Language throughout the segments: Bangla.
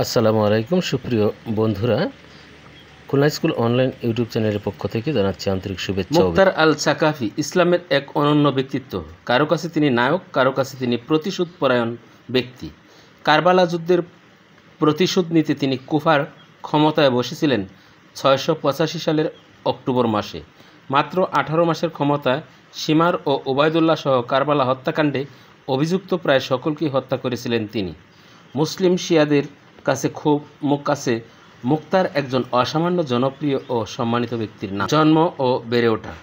আসসালামু আলাইকুম সুপ্রিয় বন্ধুরা, খুলনা স্কুল অনলাইন ইউটিউব চ্যানেলের পক্ষ থেকে জানাচ্ছি আন্তরিক শুভেচ্ছা। মুক্তার আল সাকাফি ইসলামের এক অনন্য ব্যক্তিত্ব। কারো কাছে তিনি নায়ক, কারো কাছে তিনি প্রতিশোধপরায়ণ ব্যক্তি। কারবালা যুদ্ধের প্রতিশোধ নিতে তিনি কুফার ক্ষমতায় বসেছিলেন 685 সালের অক্টোবর মাসে। মাত্র 18 মাসের ক্ষমতায় সীমার ও ওবায়দুল্লাহ সহ কারবালা হত্যাকাণ্ডে অভিযুক্ত প্রায় সকলকেই হত্যা করেছিলেন তিনি। মুসলিম শিয়াদের কাছে মুক্তার একজন অসামান্য জনপ্রিয় ও সম্মানিত ব্যক্তির নাম। জন্ম ও বেড়ে ওঠা।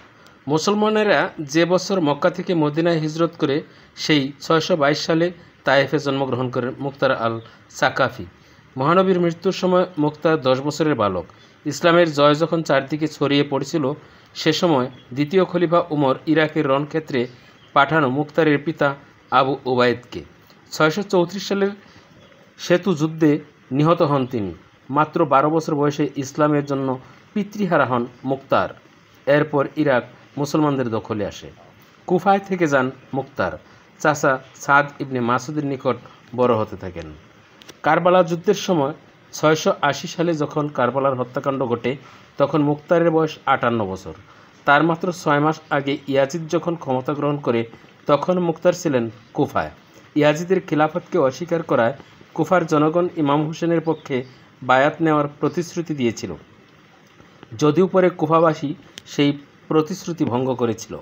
মুসলমানেরা যে বছর মক্কা থেকে মদিনায় হিজরত করে সেই 622 সালে তায়েফে জন্মগ্রহণ করেন মুক্তার আল সাকাফি। মহানবীর মৃত্যুর সময় মুক্তার 10 বছরের বালক। ইসলামের জয় যখন চারদিকে ছড়িয়ে পড়েছিল, সে সময় দ্বিতীয় খলিফা উমর ইরাকের রণক্ষেত্রে পাঠানো মুক্তারের পিতা আবু ওবায়েদকে 634 সালের সেতু যুদ্ধে নিহত হন তিনি। মাত্র 12 বছর বয়সে ইসলামের জন্য পিতৃহারা হন মুক্তার। এরপর ইরাক মুসলমানদের দখলে আসে। কুফায় থেকে যান মুক্তার। চাচা সাদ ইবনে মাসুদের নিকট বড় হতে থাকেন। কারবালা যুদ্ধের সময় 680 সালে যখন কারবালার হত্যাকাণ্ড ঘটে, তখন মুক্তারের বয়স 58 বছর। তার মাত্র 6 মাস আগে ইয়াজিদ যখন ক্ষমতা গ্রহণ করে, তখন মুক্তার ছিলেন কুফায়। ইয়াজিদের খিলাফতকে অস্বীকার করায় কুফার জনগণ ইমাম হুসেনের পক্ষে বায়াত নেওয়ার প্রতিশ্রুতি দিয়েছিল, যদিও পরে কুফাবাসী সেই প্রতিশ্রুতি ভঙ্গ করেছিল।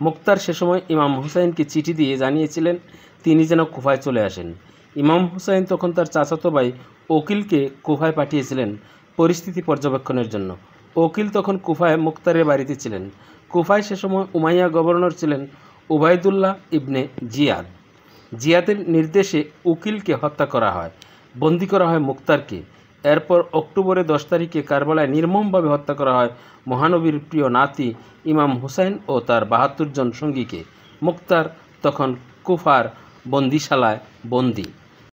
মুক্তার সে সময় ইমাম হুসাইনকে চিঠি দিয়ে জানিয়েছিলেন তিনি যেন কুফায় চলে আসেন। ইমাম হুসাইন তখন তার চাচাতো ভাই ওকিলকে কুফায় পাঠিয়েছিলেন পরিস্থিতি পর্যবেক্ষণের জন্য। ওকিল তখন কুফায় মুক্তারের বাড়িতে ছিলেন। কুফায় সে সময় উমাইয়া গভর্নর ছিলেন উবায়দুল্লাহ ইবনে জিয়াদ। জিয়াদের নির্দেশে উকিলকে হত্যা করা হয়, বন্দী করা হয় মুক্তারকে। এরপর অক্টোবরের 10 তারিখে কারবালায় নির্মমভাবে হত্যা করা হয় মহানবীর প্রিয় নাতি ইমাম হুসাইন ও তার 72 জন সঙ্গীকে। মুক্তার তখন কুফার বন্দিশালায় বন্দী।